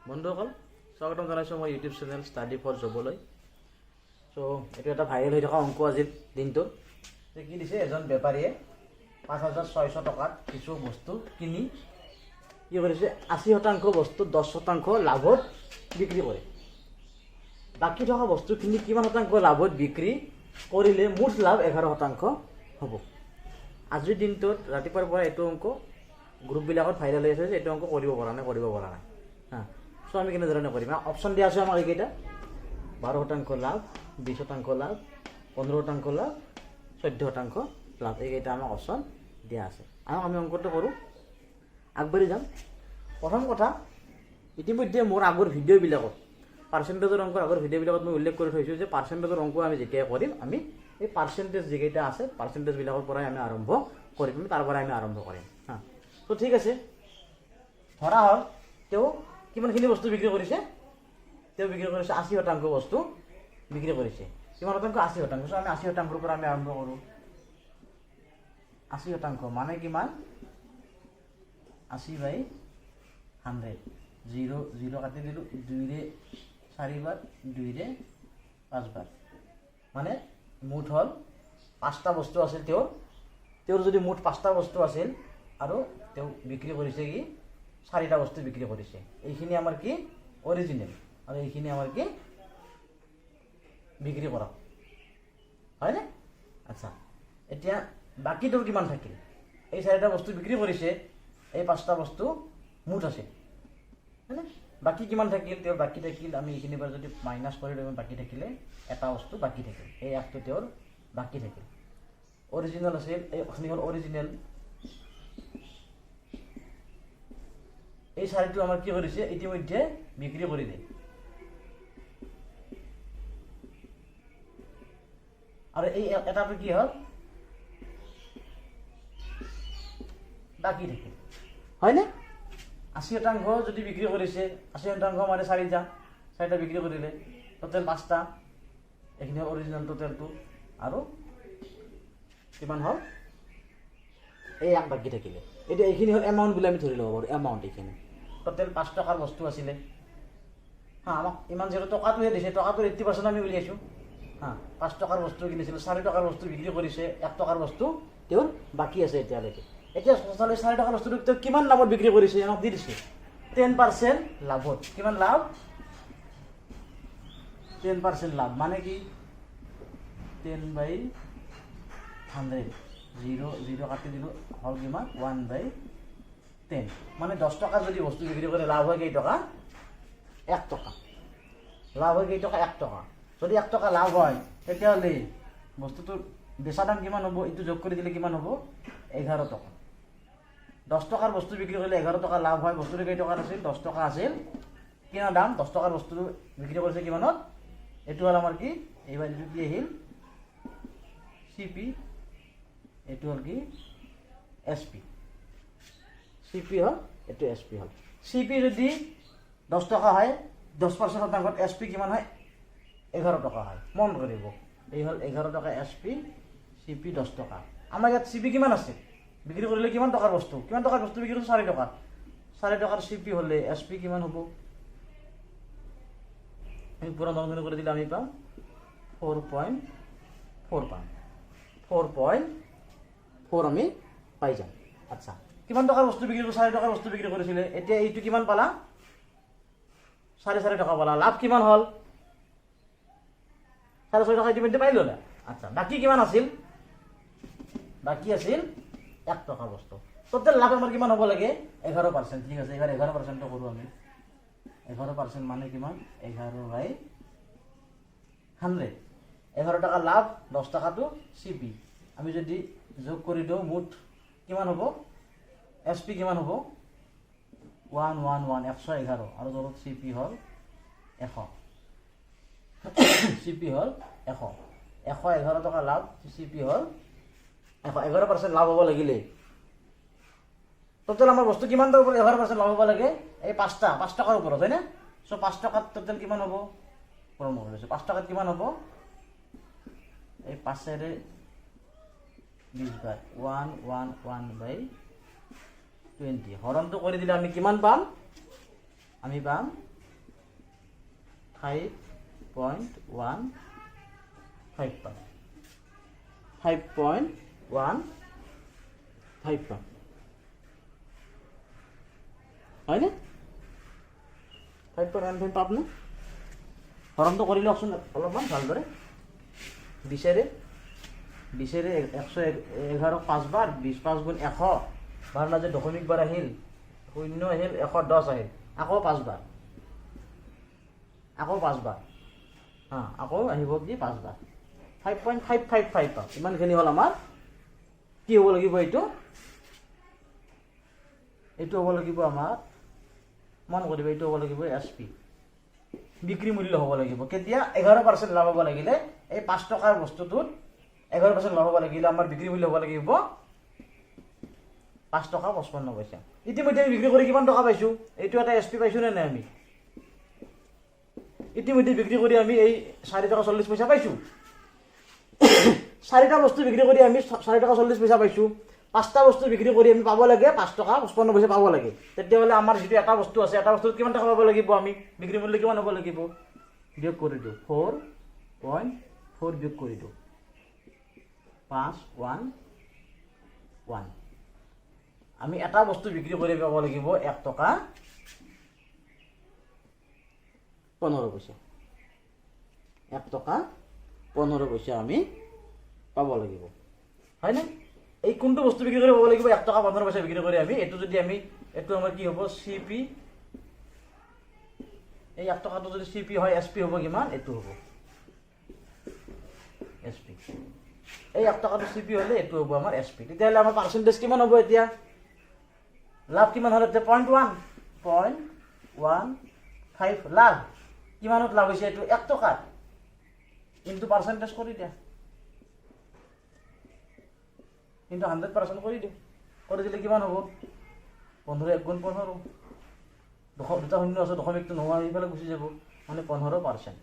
বন্ধুসকল স্বাগতম জনাইছোঁ মই ইউটিউব চেনেল ষ্টাডি ফৰ জবলৈ। চ' এইটো এটা ভাইৰেল হৈ থকা অংক আজিৰ দিনটোত যে কি দিছে, এজন বেপাৰীয়ে 5,600 টকাত কিছু বস্তু কিনি কি কৰিছে, 80% বস্তু 10% লাভত বিক্ৰী কৰে। বাকী থকা বস্তুখিনি কিমান শতাংশ লাভত বিক্ৰী কৰিলে মুঠ লাভ 11% হ'ব। আজিৰ দিনটোত ৰাতিপুৱাৰ পৰা এইটো অংক গ্ৰুপবিলাকত ভাইৰেল হৈ আছে যে এইটো অংক কৰিব পৰা নাই হা। চ' আমি কেনেধৰণে কৰিম, অপশ্যন দিয়া আছে আমাক এইকেইটা: 12% লাভ, 20% লাভ, 15% লাভ, 14% লাভ। এইকেইটা আমাক অপশ্যন দিয়া আছে। আমি অংকটো কৰোঁ, আগবাঢ়ি যাম। প্ৰথম কথা, ইতিমধ্যে মোৰ আগৰ ভিডিঅ'বিলাকত পাৰ্চেণ্টেজৰ অংকৰ আগৰ ভিডিঅ'বিলাকত মই উল্লেখ কৰি থৈছোঁ যে পাৰ্চেণ্টেজৰ অংক আমি যেতিয়া কৰিম আমি এই পাৰ্চেণ্টেজ যিকেইটা আছে পাৰ্চেণ্টেজবিলাকৰ পৰাই আমি আৰম্ভ কৰিম, তাৰ পৰাই আমি আৰম্ভ কৰিম হা। ত' ঠিক আছে, ধৰা হ'ল তেওঁ কিমানখিনি বস্তু বিক্ৰী কৰিছে, তেওঁ বিক্ৰী কৰিছে 80% বস্তু বিক্ৰী কৰিছে। কিমান শতাংশ? 80%। চ' আমি 80%ৰ পৰা আমি আৰম্ভ কৰোঁ। 80% মানে কিমান? 80/100। 0 কাটি দিলোঁ, 2ৰে 4 বাৰ, 2ৰে 5 বাৰ, মানে মুঠ হ'ল 5টা বস্তু আছিল তেওঁৰ যদি মুঠ 5টা বস্তু আছিল আৰু তেওঁ বিক্ৰী কৰিছে কি 4টা বস্তু বিক্ৰী কৰিছে। এইখিনি আমাৰ কি অৰিজিনেল আৰু এইখিনি আমাৰ কি বিক্ৰী কৰা, হয়নে? আচ্ছা, এতিয়া বাকীটোৰ কিমান থাকিল? এই 4টা বস্তু বিক্ৰী কৰিছে, এই 5টা বস্তু মুঠ আছে, হয়নে? বাকী কিমান থাকিল? তেওঁৰ বাকী থাকিল, আমি এইখিনিৰ পৰা যদি মাইনাছ কৰি দিওঁ, বাকী থাকিলে এটা বস্তু বাকী থাকিল, এই একটো তেওঁৰ বাকী থাকিল। অৰিজিনেল আছিল, এইখিনি হ'ল অৰিজিনেল। এই 4টো আমাৰ কি কৰিছে, ইতিমধ্যে বিক্ৰী কৰি দিয়ে। আৰু এই এটাটো কি হ'ল, বাকী থাকিল, হয়নে? 80% যদি বিক্ৰী কৰিছে, 80% মানে 4টা বিক্ৰী কৰিলে, টোটেল 5টা। এইখিনি হ'ল অৰিজিনেল টোটেলটো, আৰু কিমান হ'ল, এই এক বাকী থাকিলে। এতিয়া এইখিনি হ'ল এমাউণ্ট বুলি আমি ধৰি ল'ব পাৰোঁ। এমাউণ্ট এইখিনি টোটেল 5 টকাৰ বস্তু আছিলে হা। আমাক ইমান যিহেতু টকাটোহে দিছে, টকাটোৰ 80% আমি উলিয়াইছোঁ হা। 5 টকাৰ বস্তু কিনিছিলোঁ, 4 টকাৰ বস্তু বিক্ৰী কৰিছে, 1 টকাৰ বস্তু তেওঁৰ বাকী আছে এতিয়ালৈকে। এতিয়া 4 টকাৰ বস্তুটো তেওঁ কিমান লাভত বিক্ৰী কৰিছে আমাক দি দিছে, 10% লাভত। কিমান লাভ? 10% লাভ মানে কি 10/100। 0 কাটি দিলোঁ, হ'ল কিমান 1/10। মানে 10 টকা যদি বস্তু বিক্ৰী কৰে লাভ হয় কেইটকা? 1 টকা। লাভ হয় কেইটকা? 1 টকা। যদি 1 টকা লাভ হয় তেতিয়াহ'লে বস্তুটোৰ বেচা দাম কিমান হ'ব? এইটো যোগ কৰি দিলে কিমান হ'ব? 11 টকা। 10 টকাৰ বস্তু বিক্ৰী কৰিলে 11 টকা লাভ হয়। বস্তুটো কেইটকাৰ আছিল? 10 টকা আছিল কিনা দাম। 10 টকাৰ বস্তুটো বিক্ৰী কৰিছে কিমানত? এইটো হ'ল আমাৰ কি, এইবাৰ এইটো কি আহিল? CP। এইটো হ'ল কি? SP। CP হ'ল, এইটো SP হ'ল। CP যদি 10 টকা হয়, 10% শতাংশত SP কিমান হয়? 11 টকা হয়। মন কৰিব, এই হ'ল 11 টকা SP, CP 10 টকা। আমাৰ ইয়াত CP কিমান আছে? বিক্ৰী কৰিলে কিমান টকাৰ বস্তু? কিমান টকাৰ বস্তু বিক্ৰী কৰিছে? 4 টকা। 4 টকাৰ CP হ'লে SP কিমান হ'ব? আমি পুৰা নৰ্মেল কৰি দিলে আমি পাম 4.4 পাম। 4.4 আমি পাই যাম। আচ্ছা, কিমান টকাৰ বস্তু বিক্ৰী কৰিছে? 4 টকাৰ বস্তু বিক্ৰী কৰিছিলে। এতিয়া এইটো কিমান পালা? 4.5 টকা পালা। লাভ কিমান হ'ল? 4.5 টকা ইতিমধ্যে পাই ল'লা। আচ্ছা, বাকী কিমান আছিল? বাকী আছিল 1 টকাৰ বস্তু। টোটেল লাভ আমাৰ কিমান হ'ব লাগে? 11%। ঠিক আছে, 11%টো কৰোঁ আমি। 11% মানে কিমান? 11/100। 11 টকা লাভ, 10 টকাটো CP। আমি যদি যোগ কৰি দিওঁ মুঠ কিমান হ'ব? SP কিমান হ'ব? 111 আৰু তলত CP হ'ল 100। CP হ'ল 100। 111 টকা লাভ, CP হ'ল 11% লাভ হ'ব লাগিলে টোটেল আমাৰ বস্তু কিমান টকাৰ ওপৰত 11% লাভ হ'ব লাগে? এই 5 টকাৰ ওপৰত, হয়নে? চ' 5 টকাত টোটেল কিমান হ'ব? 5 টকাত কিমান হ'ব? এই 5ৰে 20 বাৰ, 111/20। হৰণটো কৰি দিলে আমি কিমান পাম? আমি পাম 5.15 পাম 5.15 পাম হয়নে 5.15 পাম নে হৰণটো কৰি লওকচোন অলপমান ভালদৰে 20 111 5 বাৰ 20 5 গুণ 100 বাৰ মাজে দশমিক বাৰ আহিল 0 আহিল 110 আহিল আকৌ 5 বাৰ আকৌ আহিব কি 5 বাৰ 5.555 পাম ইমানখিনি হ'ল আমাৰ কি হ'ব লাগিব এইটো হ'ব লাগিব আমাৰ মন কৰিব এইটো হ'ব লাগিব এছপি বিক্ৰী মূল্য হ'ব লাগিব কেতিয়া 11% লাভ হ'ব লাগিলে এই 5 টকাৰ বস্তুটোত 11% লাভ হ'ব লাগিলে আমাৰ বিক্ৰী মূল্য হ'ব লাগিব 5 টকা 55 পইচা ইতিমধ্যে আমি বিক্ৰী কৰি কিমান টকা পাইছো এইটো এটা এছপি পাইছো নে নাই আমি ইতিমধ্যে বিক্ৰী কৰি আমি এই 4 টকা 40 পইচা পাইছো 4টা বস্তু বিক্ৰী কৰি আমি 4 টকা 40 পইচা পাইছো 5টা বস্তু বিক্ৰী কৰি আমি পাব লাগে 5 টকা 55 পইচা পাব লাগে তেতিয়াহ'লে আমাৰ যিটো এটা বস্তু আছে এটা বস্তুত কিমান টকা পাব লাগিব আমি বিক্ৰী মূল্য কিমান হ'ব লাগিব বিয়োগ কৰি দিও 4.4 বিয়োগ কৰি দিও 511 আমি এটা বস্তু বিক্ৰী কৰি পাব লাগিব 1 টকা 15 পইচা 1 টকা 15 পইচা আমি পাব লাগিব হয় না এই কোনটো বস্তু বিক্ৰী কৰি পাব লাগিব 1 টকা 15 পইচা বিক্ৰী কৰি আমি এটো যদি আমি এটো আমাৰ কি হ'ব সিপি এই 1 টকাটো যদি সিপি হয় এসপি হ'ব কিমান এটো হ'ব এসপি এই 1 টকাটো সিপি হলে এটো হ'ব আমাৰ এসপি তেতিয়াহলে আমাৰ পার্সেন্টেজ কিমান হ'ব এতিয়া লাভ কিমান হলে 0.15 লাভ কিমানত লাভ হৈছে এটো 1 টকা কিন্তু পার্সেন্টেজ কৰি দিয়া কিন্তু 100% কৰি দিও কৰি দিলে কিমান হ'ব 15 1 গুণ 15 দুটা শূন্য আছে দশমিকটো নোহোৱা হৈ পেলাই গুচি যাব মানে 15%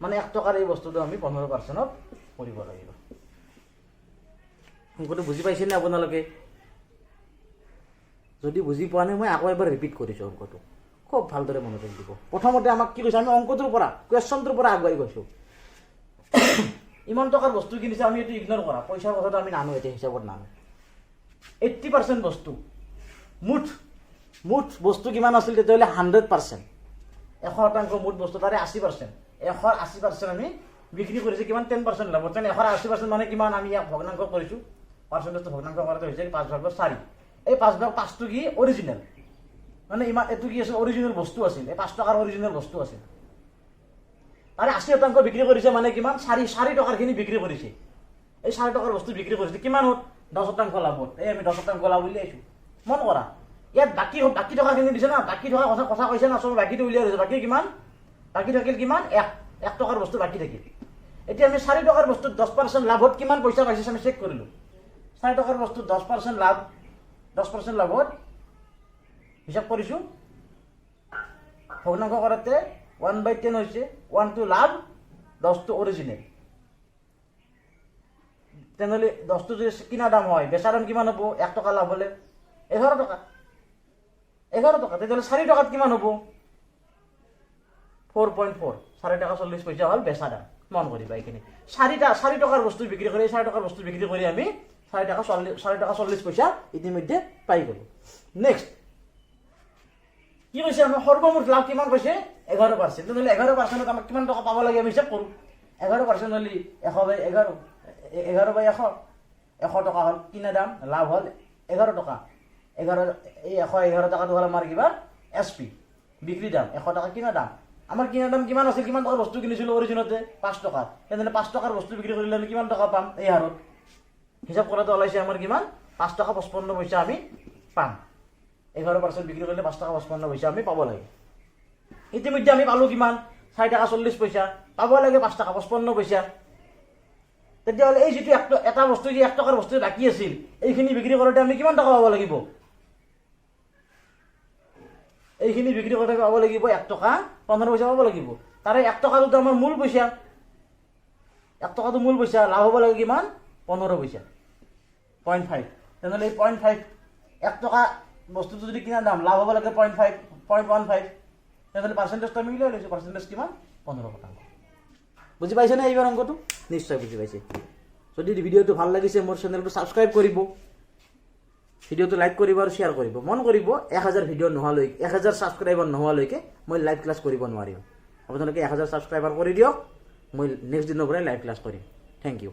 মানে 1 টকাৰ এই বস্তুটো আমি 15%ত কৰিব লাগিব অংকটো বুজি পাইছে নে আপোনালোকে যদি বুজি পোৱা নাই মই আকৌ এবাৰ ৰিপিট কৰিছো অংকটো খুব ভালদৰে মনোযোগ দিব প্ৰথমতে আমাক কি কৈছে আমি অংকটোৰ পৰা কোৱেশ্চনটোৰ পৰা আগুৱাই গৈছো ইমান টকাৰ বস্তু কিনিছে আমি এটো ইগনোৰ কৰা পইচাৰ কথাটো আমি নানো এটা হিচাপত নানো 80% বস্তু মুঠ বস্তু কিমান আছিল তেতিয়াহলে 100% 100% মুঠ বস্তু তাৰে 80% 180% আমি বিক্ৰী কৰিছে কিমান 10% লাভ তেনে 180% মানে কিমান আমি ইয়াক ভগ্নাংশ কৰিছো পাৰ্চেন্টেজটো ভগ্নাংশ কৰাটো হৈছে 5/4 এই 5/5 টো কি অৰিজিনাল মানে ইমান এটো কি আছে অৰিজিনাল বস্তু আছিল এই 5 টকাৰ অৰিজিনাল বস্তু আছিল আৰে 80% বিক্ৰী কৰিছে মানে কিমান 4 টকাৰ খিনি বিক্ৰী কৰিছে এই 4 টকাৰ বস্তু বিক্ৰী কৰিছে কিমান হত 10% লাভত এই আমি 10% লাভ উলিয়াইছো মন কৰা ইয়াত বাকি টকা খিনি দিছে না বাকি টকা কথা কৈছে না সব বাকিটো উলিয়াই দিছে বাকি কিমান বাকি থাকিল কিমান 1 টকাৰ বস্তু বাকি থাকিল এতিয়া আমি 4 টকাৰ বস্তু 10% লাভত কিমান পইচা পাইছে আমি চেক কৰিলো 4 টকাৰ বস্তু 10% লাভ 10% লাভত হিসাব কৰিছো ভগ্নাংশ কৰাতে 1/10 হৈছে 1 to লাভ 10 to অরিজিনাল তেনেহলে 10 to যদি কিনা দাম হয় বেচা দাম কিমান হ'ব 1 টকা লাভ হলে 11 টকা তেতিয়াহলে 4 টকাত কিমান হ'ব 4.4 4 টাকা 40 পইচা হল বেচা দাম মন কৰিবা এইখিনি 4 টকাৰ বস্তু বিক্ৰী কৰি 4 টকাৰ বস্তু বিক্ৰী কৰি আমি 4 টাকা 40 পইচা ইতিমধ্যে পাই গলো নেক্সট কি কৈছে আমি সৰ্বমুঠ লাভ কিমান কৈছে 11% তেতিয়াহলে 11% আমাক কিমান টকা পাব লাগে আমি হিসাব কৰো 11% হলি 100/11 টকা হল কিনা দাম লাভ হল 11 টকা 111 টাকাটো হল আমাৰ কিবা এসপি বিক্ৰি দাম 100 টাকা কিনা দাম আমাৰ কিনা দাম কিমান আছিল কিমান টকাৰ বস্তু কিনিছিল অৰিজিনতে 5 টকা তেনে 5 টকাৰ বস্তু বিক্ৰি কৰিলে আমি কিমান টকা পাম এই হাৰত হিসাব কৰাটো ওলাইছে আমাৰ কিমান 5 টকা 55 পইচা আমি পাম 11% বিক্ৰি কৰিলে 5 টকা 55 পইচা আমি পাব লাগে ইতিমধ্যে আমি পালো কিমান 4 টাকা 40 পইচা পাব লাগে 5 টাকা 55 পইচা তেতিয়াহলে এই যেটো এটা বস্তু যে 1 টকাৰ বস্তু বাকি আছিল এইখিনি বিক্ৰি কৰোতে আমি কিমান টকা পাব লাগিব এইখিনি বিক্ৰি কৰোতে পাব লাগিব 1 টকা 15 পইচা পাব লাগিব তাৰে 1 টকাটো আমাৰ মূল পইচা 1 টকাটো মূল পইচা লাভ হ'ব লাগে কিমান 15 পইচা 0.5 তেনেহলে 0.5 1 টকা বস্তুটো যদি কিনা দাম লাভ হ'ব লাগে 0.5 0.15 তেনেহ'লে পাৰ্চেণ্টেজটো আমি লৈ লৈছোঁ পাৰ্চেণ্টেজ কিমান 15%। বুজি পাইছেনে এইবাৰ অংকটো নিশ্চয় বুজি পাইছে। যদি ভিডিঅ'টো ভাল লাগিছে মোৰ চেনেলটো ছাবস্ক্ৰাইব কৰিব, ভিডিঅ'টো লাইক কৰিব আৰু শ্বেয়াৰ কৰিব। মন কৰিব 1000 ভিডিঅ' নোহোৱালৈকে 1000 ছাবস্ক্ৰাইবাৰ নোহোৱালৈকে মই লাইভ ক্লাছ কৰিব নোৱাৰিম। আপোনালোকে 1000 ছাবস্ক্ৰাইবাৰ কৰি দিয়ক, মই নেক্সট দিনৰ পৰাই লাইভ ক্লাছ কৰিম। Thank U.